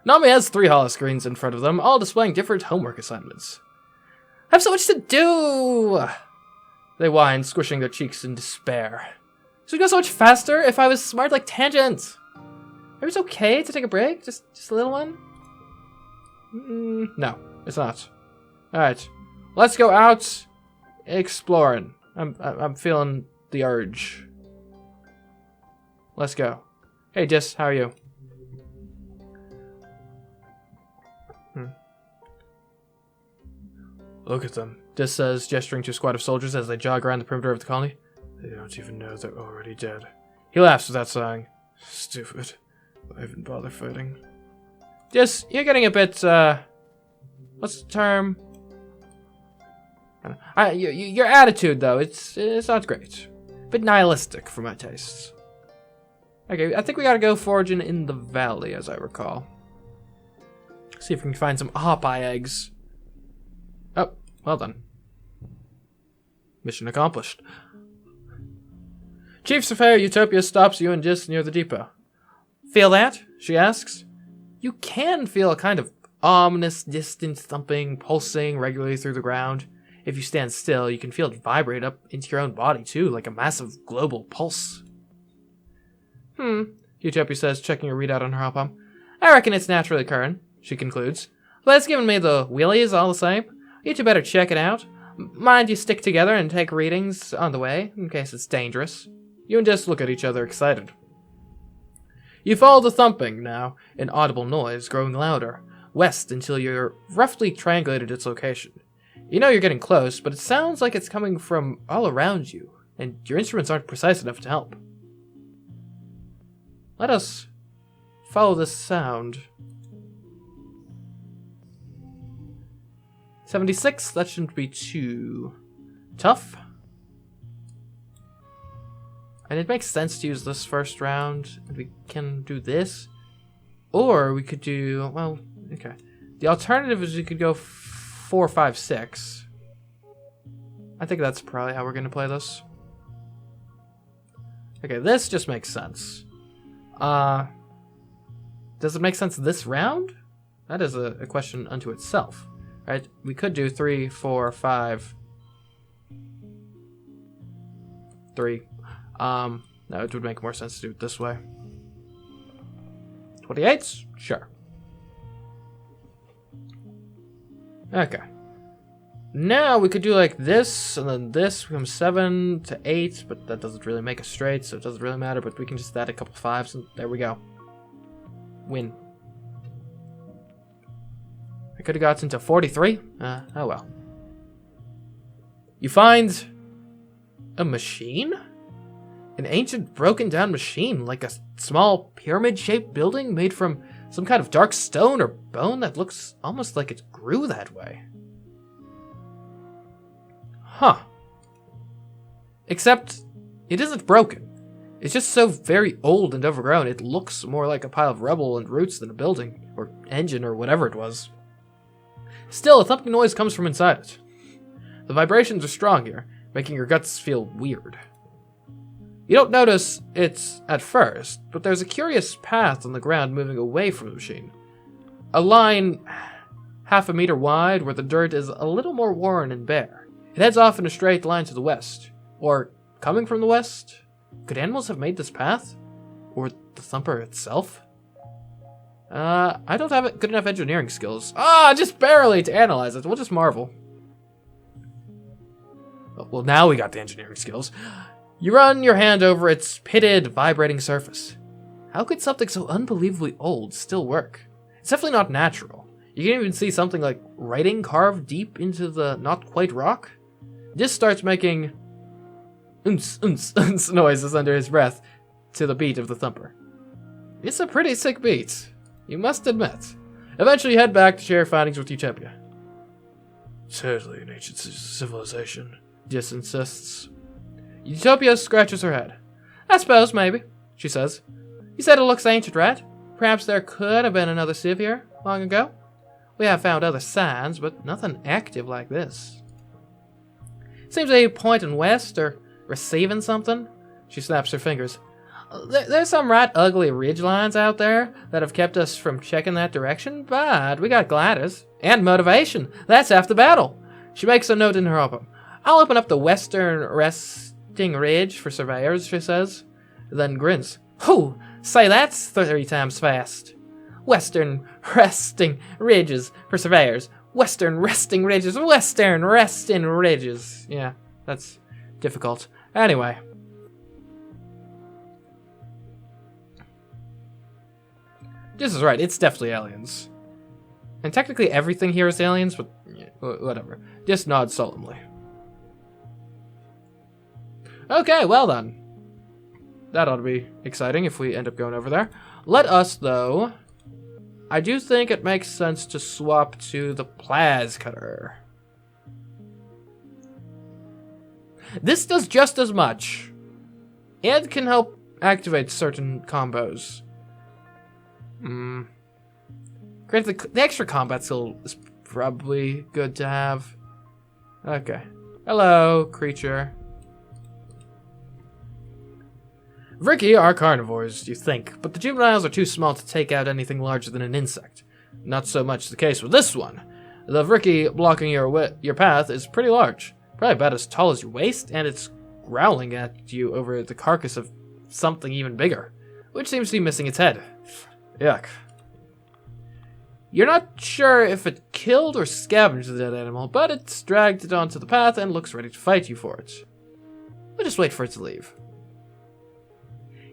Nami has 3 holoscreens in front of them, all displaying different homework assignments. I have so much to do! They whine, squishing their cheeks in despair. This would go so much faster if I was smart like Tangent! Maybe it's okay to take a break? Just a little one? No, it's not. Alright, let's go out exploring. I'm feeling the urge. Let's go. Hey, Dis, how are you? Look at them, Dis says, gesturing to a squad of soldiers as they jog around the perimeter of the colony. They don't even know they're already dead. He laughs without sighing. Stupid. Why even bother fighting? Dis, you're getting a bit, what's the term? Your attitude, though, it's not great. A bit nihilistic for my tastes. Okay, I think we gotta go foraging in the valley, as I recall. See if we can find some hop-eye eggs. Oh, well done. Mission accomplished. Chief Surveyor Utopia stops you and just near the depot. Feel that? She asks. You can feel a kind of ominous, distant thumping, pulsing regularly through the ground. If you stand still, you can feel it vibrate up into your own body, too, like a massive global pulse. Utopia says, checking a readout on her hop-on. I reckon it's naturally occurring, she concludes. But it's giving me the willies all the same. You two better check it out. Mind you stick together and take readings on the way, in case it's dangerous. You and Dis look at each other, excited. You follow the thumping, now, an audible noise growing louder, west until you're roughly triangulated its location. You know you're getting close, but it sounds like it's coming from all around you, and your instruments aren't precise enough to help. Let us follow this sound. 76, that shouldn't be too tough. And it makes sense to use this first round. We can do this. Or we could do, well, okay. The alternative is we could go 4, 5, 6. I think that's probably how we're going to play this. Okay, this just makes sense. Does it make sense this round? That is a question unto itself. Right? We could do 3, 4, 5, 3. No, it would make more sense to do it this way. 28s? Sure. Okay. Now we could do like this, and then this becomes 7 to 8, but that doesn't really make a straight, so it doesn't really matter, but we can just add a couple 5s, and there we go. Win. I could have gotten to 43. Oh well. You find a machine? An ancient broken down machine, like a small pyramid-shaped building made from some kind of dark stone or bone that looks almost like it grew that way. Huh. Except, it isn't broken. It's just so very old and overgrown, it looks more like a pile of rubble and roots than a building, or engine, or whatever it was. Still, a thumping noise comes from inside it. The vibrations are strong here, making your guts feel weird. You don't notice it at first, but there's a curious path on the ground moving away from the machine. A line half a meter wide where the dirt is a little more worn and bare. It heads off in a straight line to the west. Or, coming from the west? Could animals have made this path? Or the thumper itself? I don't have good enough engineering skills. Just barely to analyze it. We'll just marvel. Well, now we got the engineering skills. You run your hand over its pitted, vibrating surface. How could something so unbelievably old still work? It's definitely not natural. You can even see something like writing carved deep into the not-quite rock. This starts making unce noises under his breath to the beat of the thumper. It's a pretty sick beat, you must admit. Eventually you head back to share your findings with Utopia. Certainly an ancient civilization, Dis insists. Utopia scratches her head. I suppose, maybe, she says. You said it looks ancient, right? Perhaps there could have been another civ here long ago. We have found other signs, but nothing active like this. Seems to be pointing west or receiving something. She snaps her fingers. There's some right ugly ridgelines out there that have kept us from checking that direction, but we got Gladys. And motivation. That's half the battle. She makes a note in her album. I'll open up the western resting ridge for surveyors, she says. Then grins. Whew, say that's 3 times fast. Western resting ridges for surveyors. Western resting ridges. Western resting ridges. Yeah, that's difficult. Anyway. This is right, it's definitely aliens. And technically everything here is aliens, but yeah, whatever. Just nod solemnly. Okay, well then. That ought to be exciting if we end up going over there. Let us, though... I do think it makes sense to swap to the Plaz Cutter. This does just as much. And can help activate certain combos. Granted, the extra combat skill is probably good to have. Okay. Hello, creature. Vriki are carnivores, you think, but the juveniles are too small to take out anything larger than an insect. Not so much the case with this one. The Vriki blocking your path is pretty large, probably about as tall as your waist, and it's growling at you over the carcass of something even bigger, which seems to be missing its head. Yuck. You're not sure if it killed or scavenged the dead animal, but it's dragged it onto the path and looks ready to fight you for it. We'll just wait for it to leave.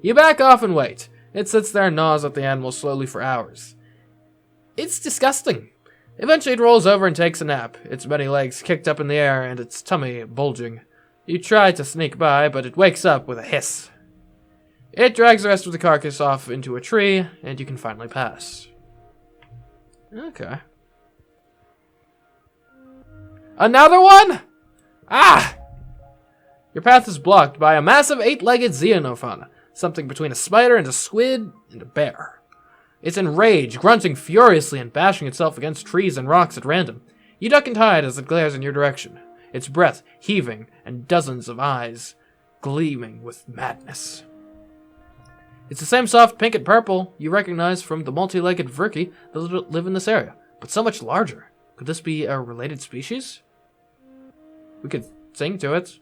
You back off and wait. It sits there and gnaws at the animal slowly for hours. It's disgusting. Eventually it rolls over and takes a nap, its many legs kicked up in the air and its tummy bulging. You try to sneak by, but it wakes up with a hiss. It drags the rest of the carcass off into a tree, and you can finally pass. Okay. Another one? Ah! Your path is blocked by a massive 8-legged xenophon. Something between a spider and a squid and a bear. It's enraged, grunting furiously and bashing itself against trees and rocks at random. You duck and hide as it glares in your direction, its breath heaving and dozens of eyes gleaming with madness. It's the same soft pink and purple you recognize from the multi-legged Vriki that live in this area, but so much larger. Could this be a related species? We could sing to it.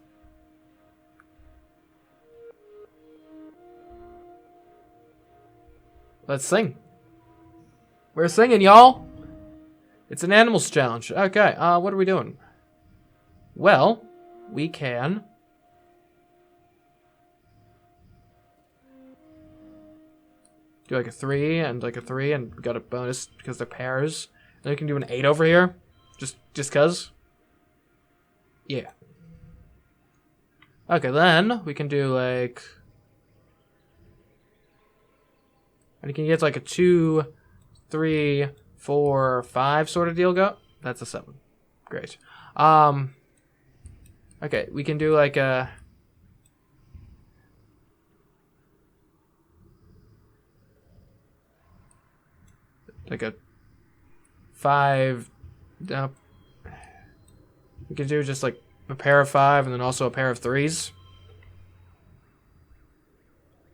Let's sing. We're singing, y'all. It's an animals challenge. Okay, what are we doing? Well, we can... do like a 3 and like a 3 and we got a bonus because they're pairs. Then we can do an 8 over here. Just cuz. Yeah. Okay, then we can do like... and you can get like a 2, 3, 4, 5 sort of deal go. That's a 7. Great. Okay, we can do like a... like a 5. We can do just like a pair of 5 and then also a pair of 3s.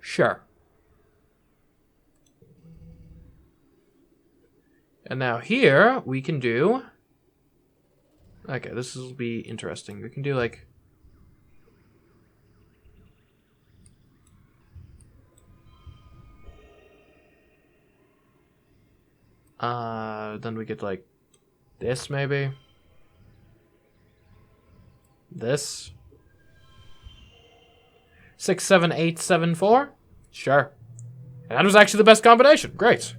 Sure. And now here we can do... okay, this will be interesting. We can do like... then we get like this maybe. This. 6, 7, 8, 7, 4. Sure. And that was actually the best combination. Great.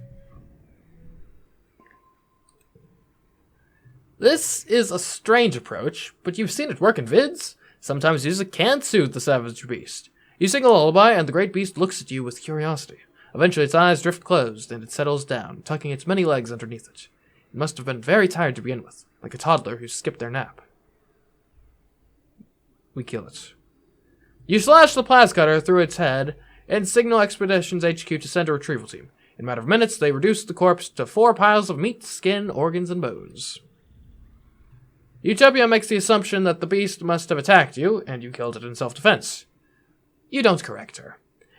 This is a strange approach, but you've seen it work in vids. Sometimes music can soothe the savage beast. You sing a lullaby, and the great beast looks at you with curiosity. Eventually its eyes drift closed, and it settles down, tucking its many legs underneath it. It must have been very tired to begin with, like a toddler who skipped their nap. We kill it. You slash the Plaz Cutter through its head, and signal Expeditions HQ to send a retrieval team. In a matter of minutes, they reduce the corpse to 4 piles of meat, skin, organs, and bones. Utopia makes the assumption that the beast must have attacked you, and you killed it in self-defense. You don't correct her.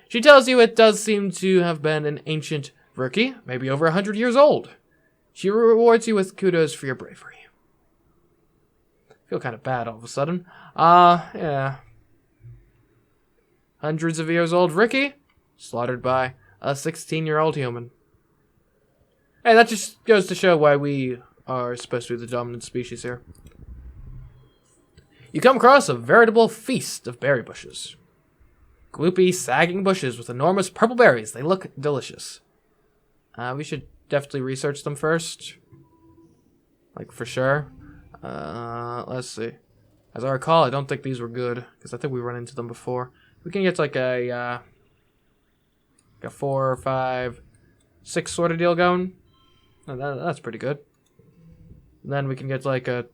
She tells you it does seem to have been an ancient rookie, maybe over 100 years old. She rewards you with kudos for your bravery. I feel kind of bad all of a sudden. Yeah. Hundreds of years old rookie, slaughtered by a 16-year-old human. Hey, that just goes to show why we are supposed to be the dominant species here. You come across a veritable feast of berry bushes. Gloopy, sagging bushes with enormous purple berries. They look delicious. We should definitely research them first. Like, for sure. Let's see. As I recall, I don't think these were good, because I think we run into them before. We can get like a 4, 5, 6 sort of deal going. Oh, that's pretty good. And then we can get like a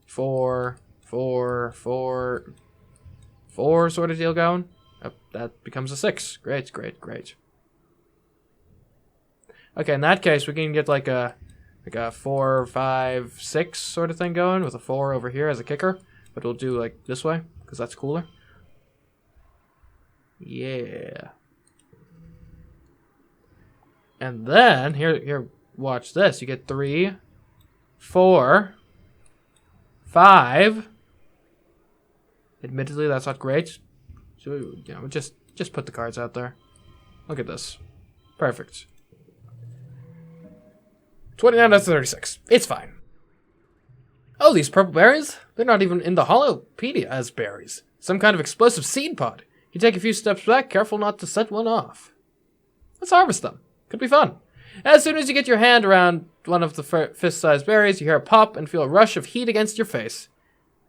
4 sort of deal going. Oh, that becomes a 6. Great. Okay, in that case, we can get like a 4, 5, 6 sort of thing going with a 4 over here as a kicker. But we'll do like this way, because that's cooler. Yeah. And then, here, watch this. You get 3, 4, 5. Admittedly, that's not great. So, just put the cards out there. Look at this. Perfect. 29 out of 36. It's fine. Oh, these purple berries? They're not even in the holopedia as berries. Some kind of explosive seed pod. You take a few steps back, careful not to set one off. Let's harvest them. Could be fun. As soon as you get your hand around one of the fist-sized berries, you hear a pop and feel a rush of heat against your face.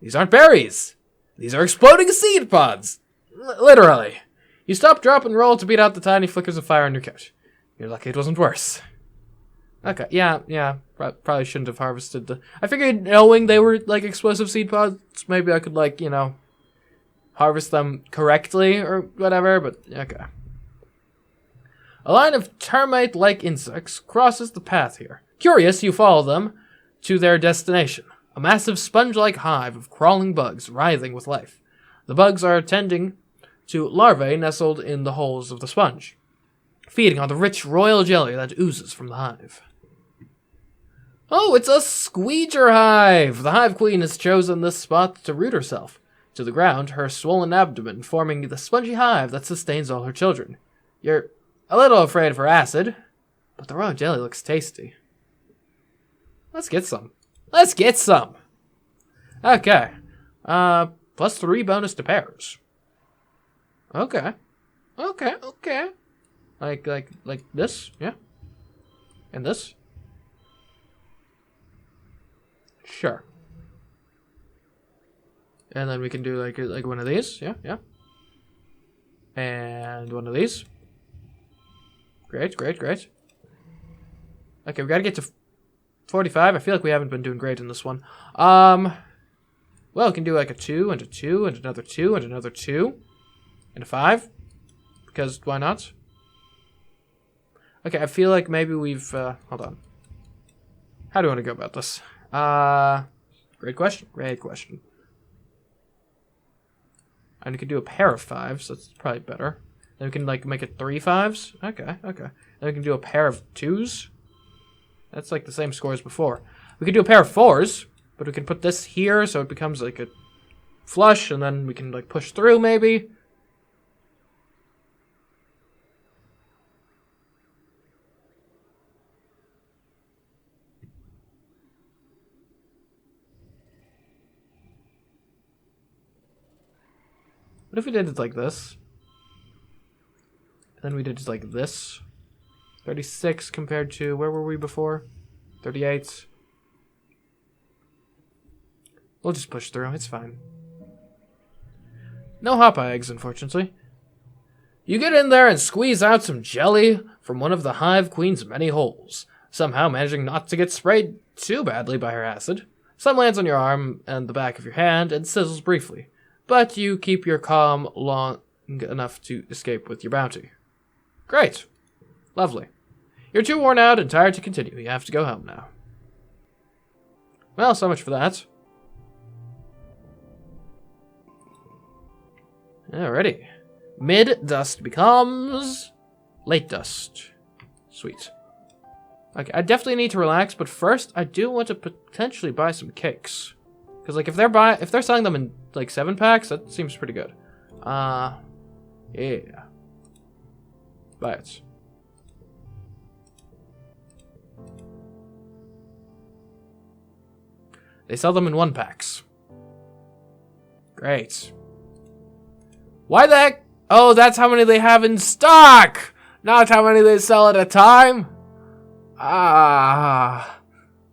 These aren't berries. These are exploding seed pods. Literally. You stop, drop, and roll to beat out the tiny flickers of fire on your couch. You're lucky it wasn't worse. Okay, yeah. Probably shouldn't have harvested the... I figured knowing they were, like, explosive seed pods, maybe I could, like, harvest them correctly or whatever, but okay. A line of termite-like insects crosses the path here. Curious, you follow them to their destination. A massive sponge-like hive of crawling bugs writhing with life. The bugs are tending to larvae nestled in the holes of the sponge, feeding on the rich royal jelly that oozes from the hive. Oh, it's a squeeger hive! The hive queen has chosen this spot to root herself to the ground, her swollen abdomen forming the spongy hive that sustains all her children. You're a little afraid of her acid, but the royal jelly looks tasty. Let's get some. Okay. +3 bonus to pairs. Okay. Like this, yeah? And this? Sure. And then we can do like one of these, yeah. And one of these. Great. Okay, we gotta get to 45. I feel like we haven't been doing great in this one. Well, we can do like a 2 and a 2 and another 2 and another 2 and a 5. Because why not? Okay, I feel like maybe we've... hold on. How do you want to go about this? Great question. And we can do a pair of 5s. That's probably better. Then we can like make it 3 5s. Okay. Then we can do a pair of 2s. That's like the same score as before. We can do a pair of 4s, but we can put this here so it becomes like a flush, and then we can like push through maybe. What if we did it like this? And then we did it like this. 36 compared to, where were we before? 38. We'll just push through, it's fine. No hop eggs, unfortunately. You get in there and squeeze out some jelly from one of the hive queen's many holes, somehow managing not to get sprayed too badly by her acid. Some lands on your arm and the back of your hand and sizzles briefly, but you keep your calm long enough to escape with your bounty. Great. Lovely. You're too worn out and tired to continue. You have to go home now. Well, so much for that. Alrighty. Mid-dust becomes late dust. Sweet. Okay, I definitely need to relax, but first I do want to potentially buy some cakes. Because like if they're selling them in like 7-packs, that seems pretty good. Yeah. Buy it. They sell them in 1-packs. Great. Why the heck? Oh, that's how many they have in stock! Not how many they sell at a time!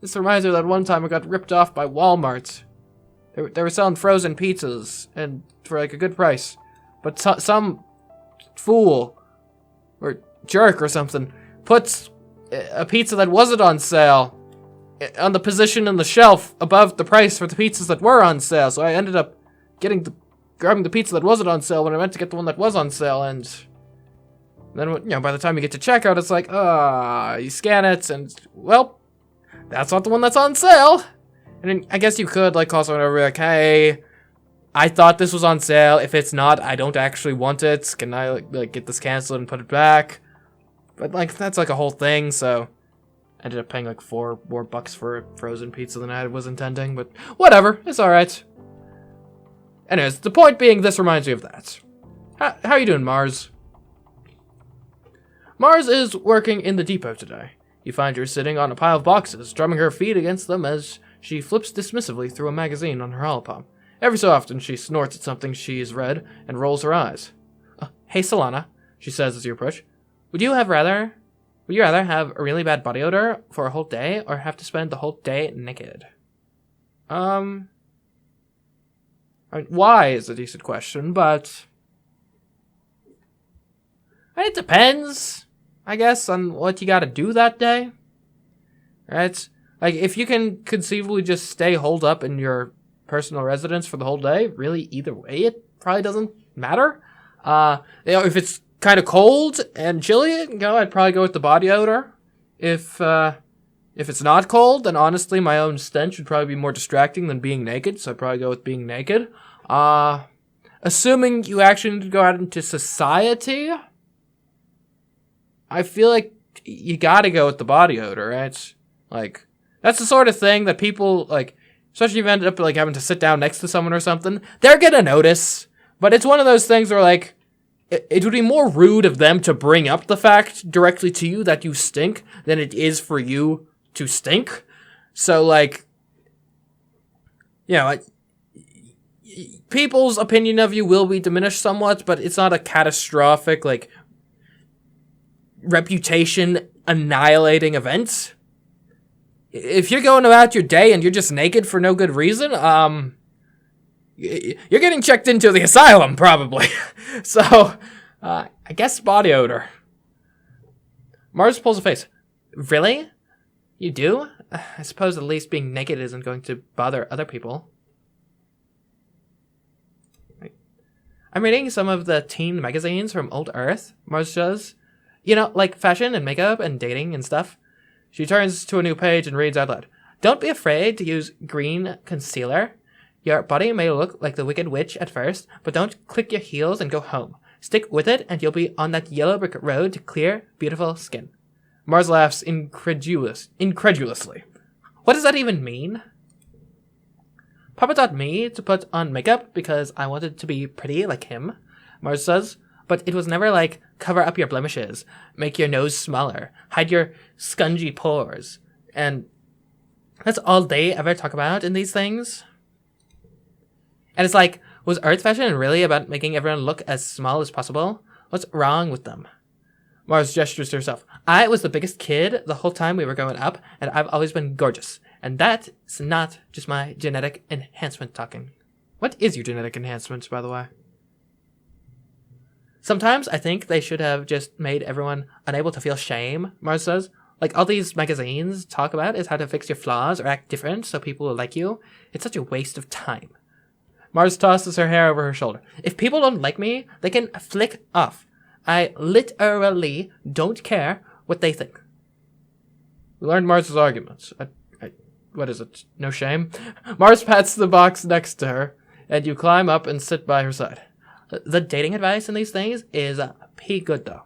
This reminds me of that one time I got ripped off by Walmart. They were selling frozen pizzas, and for like a good price. But some fool, or jerk or something, puts a pizza that wasn't on sale on the position in the shelf above the price for the pizzas that were on sale. So I ended up grabbing the pizza that wasn't on sale when I meant to get the one that was on sale, and then, by the time you get to checkout, it's like, you scan it, and, well, that's not the one that's on sale. And then I guess you could, like, call someone over, like, hey, I thought this was on sale. If it's not, I don't actually want it. Can I, like get this canceled and put it back? But, like, that's, like, a whole thing, so I ended up paying, like, $4 more for a frozen pizza than I was intending, but whatever. It's alright. Anyways, the point being, this reminds me of that. How you doing, Mars? Mars is working in the depot today. You find her sitting on a pile of boxes, drumming her feet against them as she flips dismissively through a magazine on her holopalm. Every so often, she snorts at something she's read and rolls her eyes. Hey, Solana, she says as you approach. Would you rather have a really bad body odor for a whole day, or have to spend the whole day naked? I mean, why is a decent question, but it depends, I guess, on what you gotta do that day. Right? Like, if you can conceivably just stay holed up in your personal residence for the whole day, really, either way, it probably doesn't matter. If it's kind of cold and chilly, I'd probably go with the body odor. If it's not cold, then honestly, my own stench would probably be more distracting than being naked, so I'd probably go with being naked. Assuming you actually need to go out into society, I feel like you gotta go with the body odor, right? Like, that's the sort of thing that people, like, especially if you ended up, like, having to sit down next to someone or something, they're gonna notice. But it's one of those things where, like, it would be more rude of them to bring up the fact directly to you that you stink than it is for you to stink. So, like, people's opinion of you will be diminished somewhat, but it's not a catastrophic, like, reputation annihilating event. If you're going about your day and you're just naked for no good reason, you're getting checked into the asylum, probably. So, I guess body odor. Mars pulls a face. Really? You do? I suppose at least being naked isn't going to bother other people. I'm reading some of the teen magazines from Old Earth, Mars says. Like fashion and makeup and dating and stuff. She turns to a new page and reads out loud. Don't be afraid to use green concealer. Your body may look like the Wicked Witch at first, but don't click your heels and go home. Stick with it and you'll be on that yellow brick road to clear, beautiful skin. Mars laughs incredulously. What does that even mean? Papa taught me to put on makeup because I wanted to be pretty like him, Mars says. But it was never like, cover up your blemishes, make your nose smaller, hide your scungy pores. And that's all they ever talk about in these things. And it's like, was Earth fashion really about making everyone look as small as possible? What's wrong with them? Mars gestures to herself. I was the biggest kid the whole time we were growing up, and I've always been gorgeous. And that's not just my genetic enhancement talking. What is your genetic enhancement, by the way? Sometimes I think they should have just made everyone unable to feel shame, Mars says. Like all these magazines talk about is how to fix your flaws or act different so people will like you. It's such a waste of time. Mars tosses her hair over her shoulder. If people don't like me, they can flick off. I literally don't care what they think. We learned Mars's arguments. What is it? No shame? Mars pats the box next to her, and you climb up and sit by her side. The dating advice in these things is pretty good, though,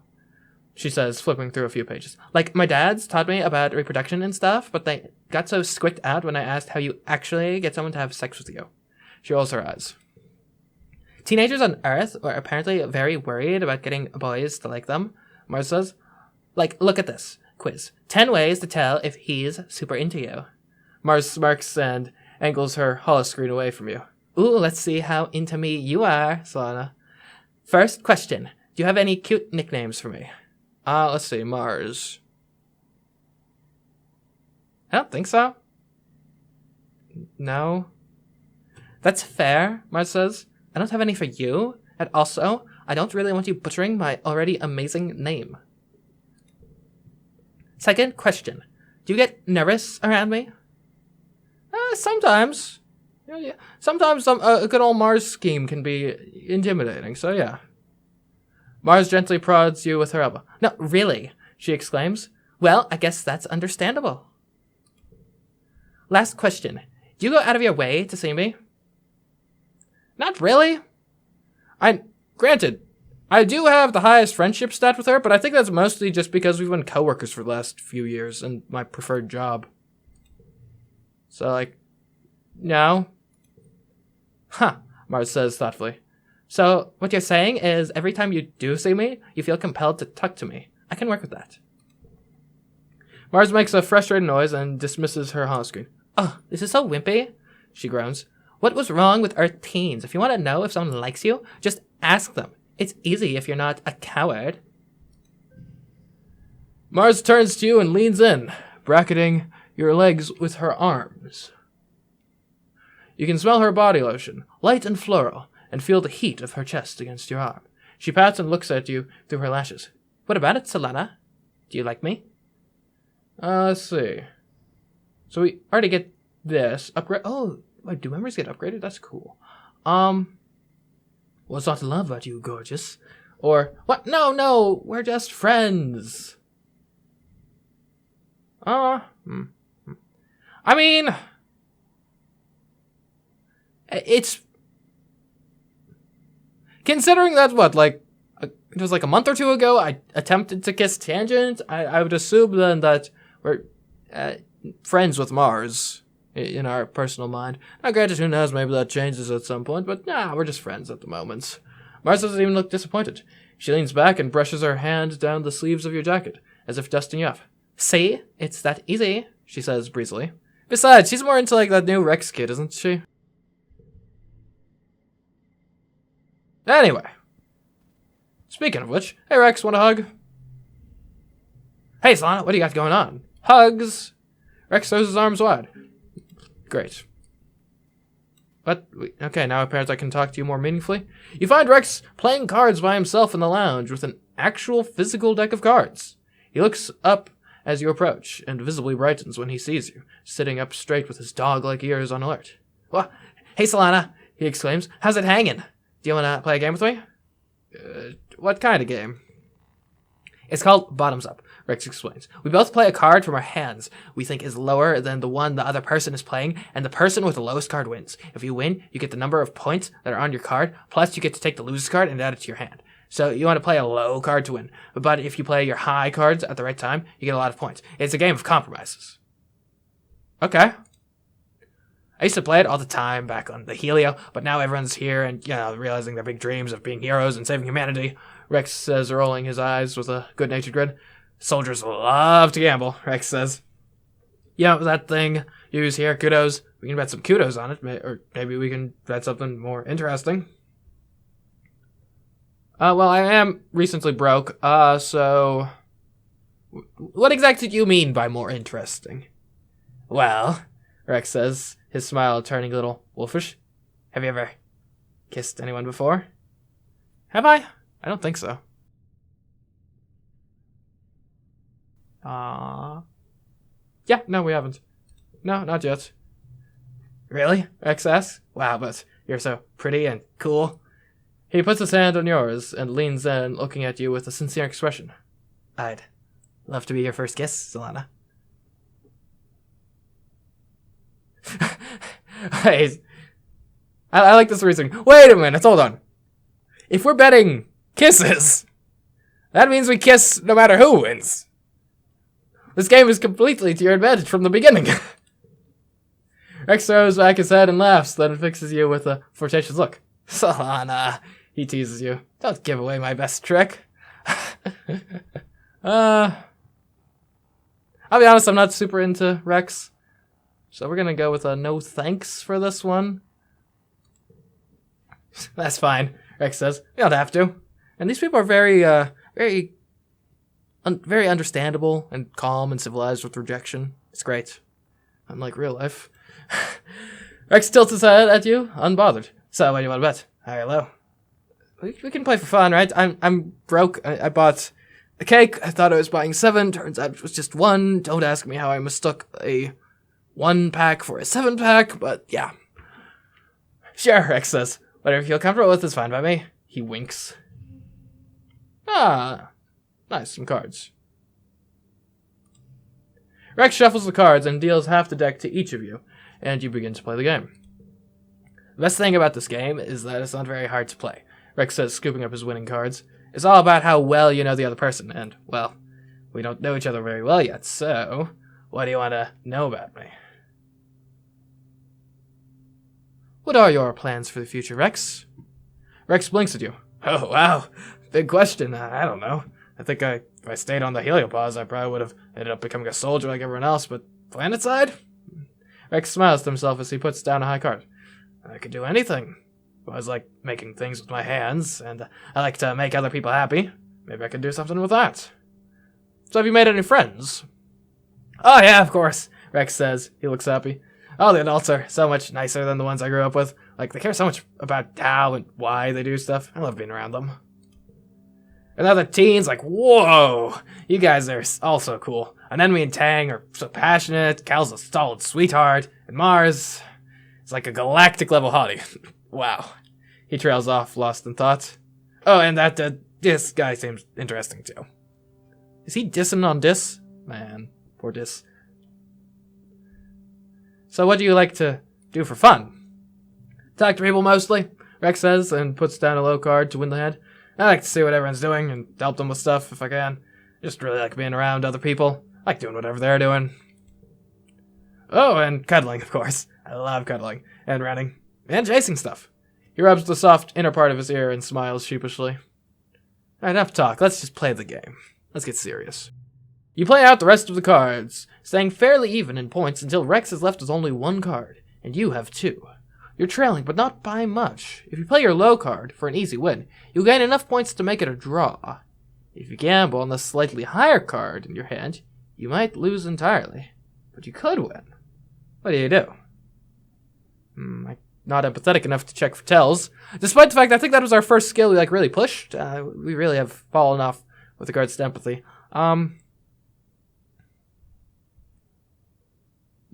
she says, flipping through a few pages. Like, my dad's taught me about reproduction and stuff, but they got so squicked out when I asked how you actually get someone to have sex with you. She rolls her eyes. Teenagers on Earth are apparently very worried about getting boys to like them, Mars says. Like, look at this quiz. 10 ways to tell if he's super into you. Mars smirks and angles her holoscreen away from you. Ooh, let's see how into me you are, Solana. First question. Do you have any cute nicknames for me? Let's see, Mars. I don't think so. No. That's fair, Mars says. I don't have any for you, and also, I don't really want you butchering my already amazing name. Second question. Do you get nervous around me? Sometimes. Yeah. Sometimes a good old Mars scheme can be intimidating, so yeah. Mars gently prods you with her elbow. No, really, she exclaims. Well, I guess that's understandable. Last question. Do you go out of your way to see me? Not really. Granted, I do have the highest friendship stat with her, but I think that's mostly just because we've been coworkers for the last few years and my preferred job. So, like, no. Huh, Mars says thoughtfully. So, what you're saying is every time you do see me, you feel compelled to talk to me. I can work with that. Mars makes a frustrated noise and dismisses her holoscreen. Oh, this is so wimpy, she groans. What was wrong with Earth teens? If you want to know if someone likes you, just ask them. It's easy if you're not a coward. Mars turns to you and leans in, bracketing your legs with her arms. You can smell her body lotion, light and floral, and feel the heat of her chest against your arm. She pats and looks at you through her lashes. What about it, Solana? Do you like me? Let's see. So we already get this. Upgrade. Oh, wait, do members get upgraded? That's cool. What's not to love about you, gorgeous? Or, what? No, we're just friends. I mean, it's... Considering that, it was like a month or two ago, I attempted to kiss Tangent, I would assume then that we're friends with Mars in our personal mind. Now, granted, who knows, maybe that changes at some point, but nah, we're just friends at the moment. Mars doesn't even look disappointed. She leans back and brushes her hand down the sleeves of your jacket, as if dusting you off. See? It's that easy, she says breezily. Besides, she's more into, that new Rex kid, isn't she? Anyway. Speaking of which, hey Rex, want a hug? Hey Solana, what do you got going on? Hugs! Rex throws his arms wide. Great. But, okay, now apparently I can talk to you more meaningfully. You find Rex playing cards by himself in the lounge with an actual physical deck of cards. He looks up as you approach, and visibly brightens when he sees you, sitting up straight with his dog-like ears on alert. Well, hey Solana, he exclaims, how's it hanging? Do you want to play a game with me? What kind of game? It's called Bottoms Up, Rex explains. We both play a card from our hands we think is lower than the one the other person is playing, and the person with the lowest card wins. If you win, you get the number of points that are on your card, plus you get to take the loser's card and add it to your hand. So you want to play a low card to win, but if you play your high cards at the right time, you get a lot of points. It's a game of compromises. Okay. I used to play it all the time back on the Helio, but now everyone's here and, realizing their big dreams of being heroes and saving humanity. Rex says, rolling his eyes with a good-natured grin. Soldiers love to gamble, Rex says. That thing you use here, kudos. We can bet some kudos on it, or maybe we can bet something more interesting. Well, I am recently broke, so... What exactly do you mean by more interesting? Well, Rex says, his smile turning a little wolfish. Have you ever kissed anyone before? Have I? I don't think so. Yeah, no, we haven't. No, not yet. Really? Rex asks. Wow, but you're so pretty and cool. He puts his hand on yours and leans in, looking at you with a sincere expression. I'd love to be your first kiss, Solana. Wait. I like this reasoning. Wait a minute, hold on. If we're betting kisses, that means we kiss no matter who wins. This game is completely to your advantage from the beginning. Rex throws back his head and laughs, then fixes you with a flirtatious look. Solana, he teases you. Don't give away my best trick. I'll be honest, I'm not super into Rex. So we're gonna go with a no thanks for this one. That's fine, Rex says. You don't have to. And these people are very understandable and calm and civilized with rejection. It's great. Unlike real life. Rex tilts his head at you, unbothered. So, what do you want to bet? High or low? We can play for fun, right? I'm broke. I bought a cake. I thought I was buying 7. Turns out it was just 1. Don't ask me how I mistook a 1-pack for a 7-pack, but yeah. Sure, Rex says. Whatever you feel comfortable with is fine by me. He winks. Ah, nice, some cards. Rex shuffles the cards and deals half the deck to each of you, and you begin to play the game. The best thing about this game is that it's not very hard to play, Rex says, scooping up his winning cards. It's all about how well you know the other person, and, well, we don't know each other very well yet, so what do you want to know about me? What are your plans for the future, Rex? Rex blinks at you. Oh, wow. Big question. I don't know. I think if I stayed on the heliopause, I probably would have ended up becoming a soldier like everyone else, but planet side? Rex smiles to himself as he puts down a high card. I could do anything. I was like making things with my hands, and I like to make other people happy. Maybe I could do something with that. So have you made any friends? Oh yeah, of course, Rex says. He looks happy. All the adults are so much nicer than the ones I grew up with. Like, they care so much about how and why they do stuff. I love being around them. And now the teens, like, whoa! You guys are all so cool. Anemone and Tang are so passionate. Cal's a solid sweetheart. And Mars is like a galactic level hottie. Wow. He trails off, lost in thought. Oh, and that, this guy seems interesting, too. Is he dissing on Dis? Man, poor Dis. So what do you like to do for fun? Talk to people mostly, Rex says, and puts down a low card to win the head. I like to see what everyone's doing and help them with stuff if I can. Just really like being around other people. I like doing whatever they're doing. Oh, and cuddling, of course. I love cuddling. And running. And chasing stuff. He rubs the soft inner part of his ear and smiles sheepishly. Alright, enough talk. Let's just play the game. Let's get serious. You play out the rest of the cards, staying fairly even in points until Rex is left with only 1 card, and you have 2. You're trailing, but not by much. If you play your low card for an easy win, you'll gain enough points to make it a draw. If you gamble on the slightly higher card in your hand, you might lose entirely. But you could win. What do? I'm not empathetic enough to check for tells. Despite the fact I think that was our first skill we really pushed. We really have fallen off with regards to empathy.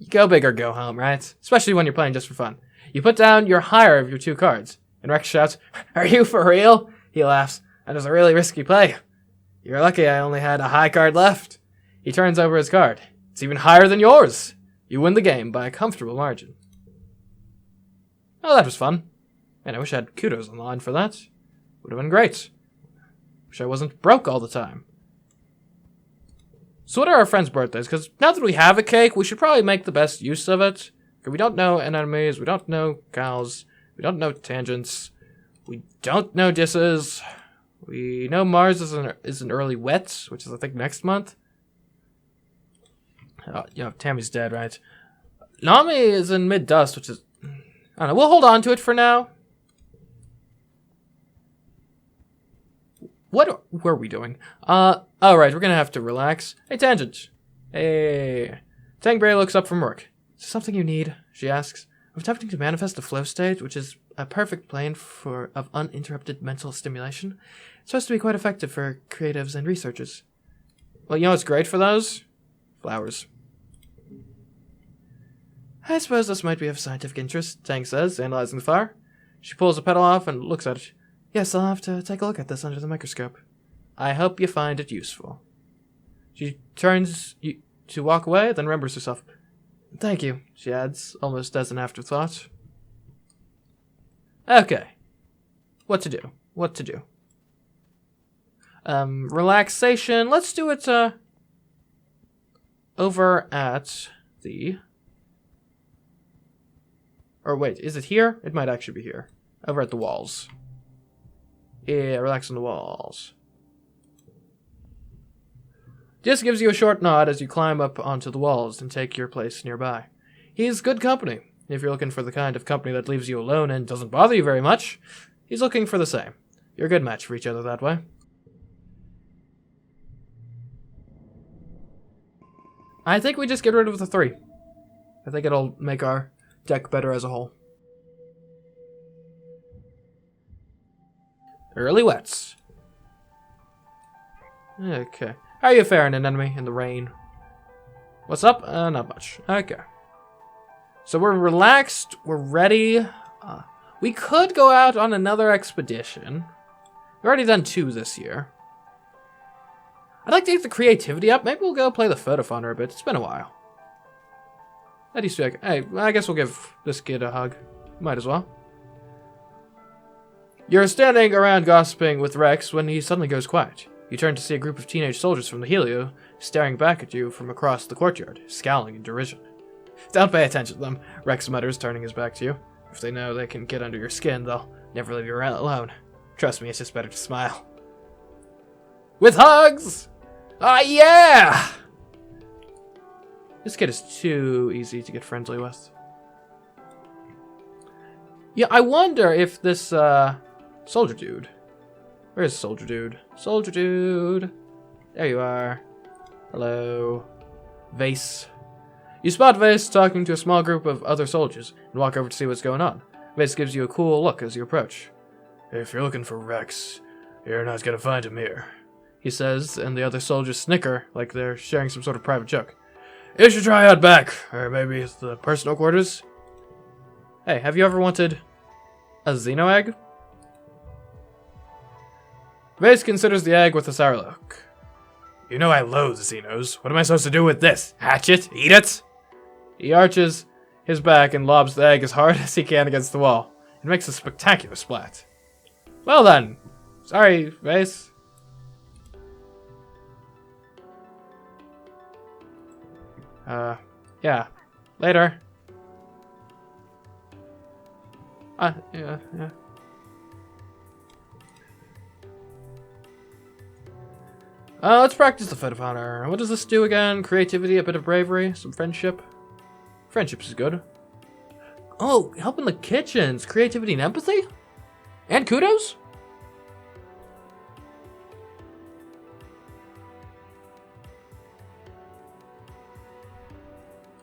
You go big or go home, right? Especially when you're playing just for fun. You put down your higher of your 2 cards. And Rex shouts, "Are you for real?" He laughs. That was a really risky play. You're lucky I only had a high card left. He turns over his card. It's even higher than yours. You win the game by a comfortable margin. Oh, that was fun. Man, I wish I had kudos on the line for that. Would have been great. Wish I wasn't broke all the time. So what are our friends' birthdays? Because now that we have a cake, we should probably make the best use of it. Because we don't know enemies, we don't know cows, we don't know tangents, we don't know disses. We know Mars is an early wet, which is I think next month. Tammy's dead, right? Nami is in mid-dust, which is... I don't know, we'll hold on to it for now. What were we doing? Oh right, we're gonna have to relax. Hey, Tangent. Hey. Tang Bray looks up from work. Is there something you need? She asks. I'm attempting to manifest a flow state, which is a perfect plane of uninterrupted mental stimulation. It's supposed to be quite effective for creatives and researchers. Well, you know what's great for those? Flowers. I suppose this might be of scientific interest, Tang says, analyzing the flower. She pulls a petal off and looks at it. Yes, I'll have to take a look at this under the microscope. I hope you find it useful. She turns to walk away, then remembers herself. Thank you, she adds, almost as an afterthought. Okay. What to do? what to do. Relaxation. Let's do it over at the... Or wait, is it here? It might actually be here. Over at the walls. Yeah, relax on the walls. Just gives you a short nod as you climb up onto the walls and take your place nearby. He's good company. If you're looking for the kind of company that leaves you alone and doesn't bother you very much, he's looking for the same. You're a good match for each other that way. I think we just get rid of the 3. I think it'll make our deck better as a whole. Early wets. Okay. How are you faring, enemy, in the rain? What's up? Not much. Okay. So we're relaxed. We're ready. We could go out on another expedition. We've already done 2 this year. I'd like to get the creativity up. Maybe we'll go play the photophone a bit. It's been a while. That used to be like, hey, I guess we'll give this kid a hug. Might as well. You're standing around gossiping with Rex when he suddenly goes quiet. You turn to see a group of teenage soldiers from the Helio staring back at you from across the courtyard, scowling in derision. Don't pay attention to them, Rex mutters, turning his back to you. If they know they can get under your skin, they'll never leave you alone. Trust me, it's just better to smile. With hugs! Ah, yeah! This kid is too easy to get friendly with. Yeah, I wonder if this, soldier dude... Where's soldier dude? Soldier dude! There you are. Hello. Vase. You spot Vase talking to a small group of other soldiers and walk over to see what's going on. Vase gives you a cool look as you approach. If you're looking for Rex, you're not gonna find him here, he says, and the other soldiers snicker like they're sharing some sort of private joke. You should try out back, or maybe the personal quarters. Hey, have you ever wanted a Xeno egg? Vase considers the egg with a sour look. You know I loathe Xenos. What am I supposed to do with this? Hatch it? Eat it? He arches his back and lobs the egg as hard as he can against the wall. It makes a spectacular splat. Well then. Sorry, Vase. Yeah. Later. Yeah. Let's practice the photophone. What does this do again? Creativity, a bit of bravery, some friendship. Friendship is good. Oh, help in the kitchens. Creativity and empathy? And kudos?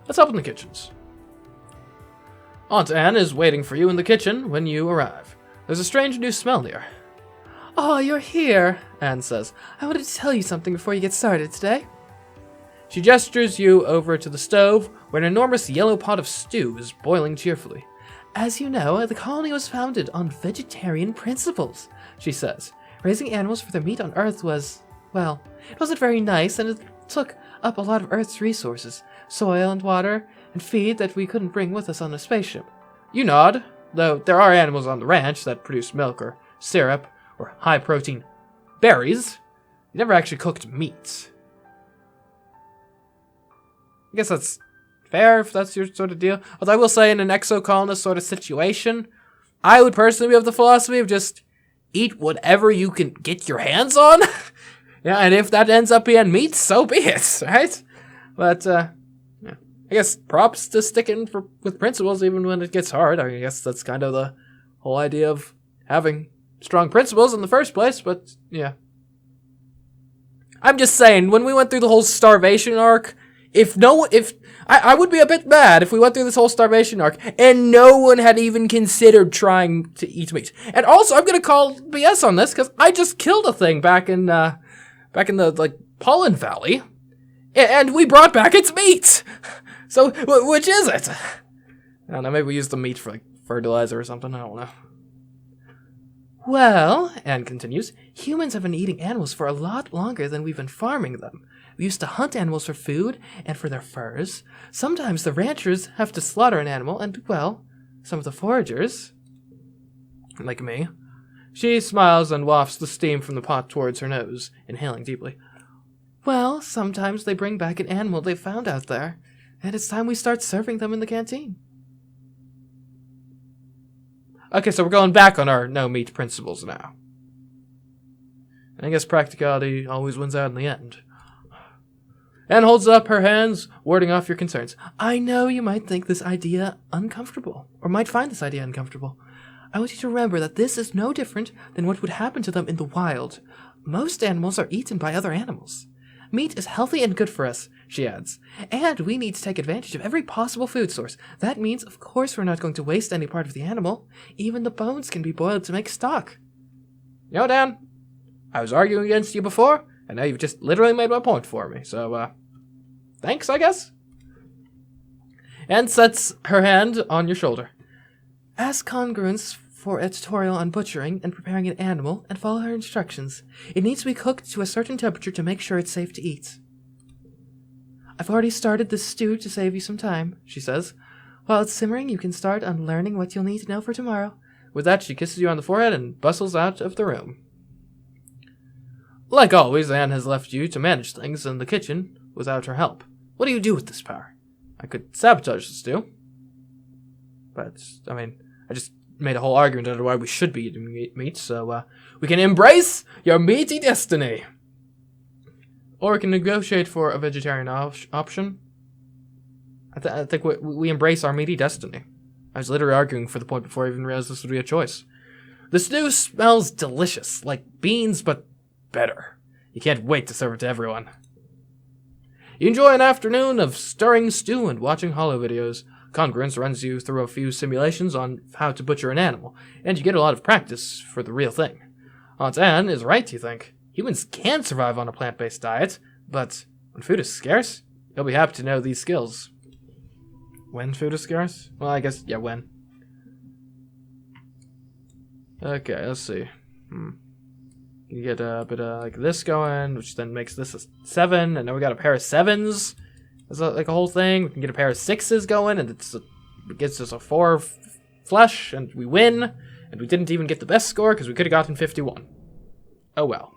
Let's help in the kitchens. Aunt Anne is waiting for you in the kitchen when you arrive. There's a strange new smell near. Oh, you're here, Anne says. I wanted to tell you something before you get started today. She gestures you over to the stove, where an enormous yellow pot of stew is boiling cheerfully. As you know, the colony was founded on vegetarian principles, she says. Raising animals for their meat on Earth was, well, it wasn't very nice, and it took up a lot of Earth's resources. Soil and water and feed that we couldn't bring with us on a spaceship. You nod, though there are animals on the ranch that produce milk or syrup or high-protein berries. You never actually cooked meat. I guess that's fair if that's your sort of deal. Although I will say in an exocolonist sort of situation, I would personally be of the philosophy of just eat whatever you can get your hands on. Yeah, and if that ends up being meat, so be it, right? But, yeah. I guess props to sticking with principles even when it gets hard. I guess that's kind of the whole idea of having strong principles in the first place, but yeah. I'm just saying, when we went through the whole starvation arc, I would be a bit mad if we went through this whole starvation arc and no one had even considered trying to eat meat. And also, I'm gonna call BS on this because I just killed a thing back in the like Pollen Valley, and we brought back its meat. So, which is it? I don't know, maybe we used the meat for, like, fertilizer or something, I don't know. Well, Anne continues, humans have been eating animals for a lot longer than we've been farming them. We used to hunt animals for food and for their furs. Sometimes the ranchers have to slaughter an animal, and, well, some of the foragers, like me, She smiles and wafts the steam from the pot towards her nose, inhaling deeply. Well, sometimes they bring back an animal they found out there, and it's time we start serving them in the canteen. Okay, so we're going back on our no-meat principles now. I guess practicality always wins out in the end. Anne holds up her hands, warding off your concerns. I know you might think this idea uncomfortable, or might find this idea uncomfortable. I want you to remember that this is no different than what would happen to them in the wild. Most animals are eaten by other animals. Meat is healthy and good for us, she adds, and we need to take advantage of every possible food source. That means, of course, we're not going to waste any part of the animal. Even the bones can be boiled to make stock. You know, Dan, I was arguing against you before, and now you've just literally made my point for me, so, thanks, I guess? Anne sets her hand on your shoulder. Ask congruence for a tutorial on butchering and preparing an animal, and follow her instructions. It needs to be cooked to a certain temperature to make sure it's safe to eat. I've already started the stew to save you some time, she says. While it's simmering, you can start on learning what you'll need to know for tomorrow. With that, she kisses you on the forehead and bustles out of the room. Like always, Anne has left you to manage things in the kitchen without her help. What do you do with this power? I could sabotage the stew. But, I just made a whole argument out of why we should be eating meat, so we can embrace your meaty destiny. Or we can negotiate for a vegetarian option. I think we embrace our meaty destiny. I was literally arguing for the point before I even realized this would be a choice. The stew smells delicious, like beans, but better. You can't wait to serve it to everyone. You enjoy an afternoon of stirring stew and watching holo videos. Congruence runs you through a few simulations on how to butcher an animal, and you get a lot of practice for the real thing. Aunt Anne is right, you think. Humans can survive on a plant-based diet, but when food is scarce, you'll be happy to know these skills. When food is scarce? Well, I guess, yeah, when. Okay, let's see. You get a bit of like this going, which then makes this a 7, and now we got a pair of 7s. It's like a whole thing. We can get a pair of 6s going, and it gets us a 4 flush, and we win. And we didn't even get the best score because we could have gotten 51. Oh well.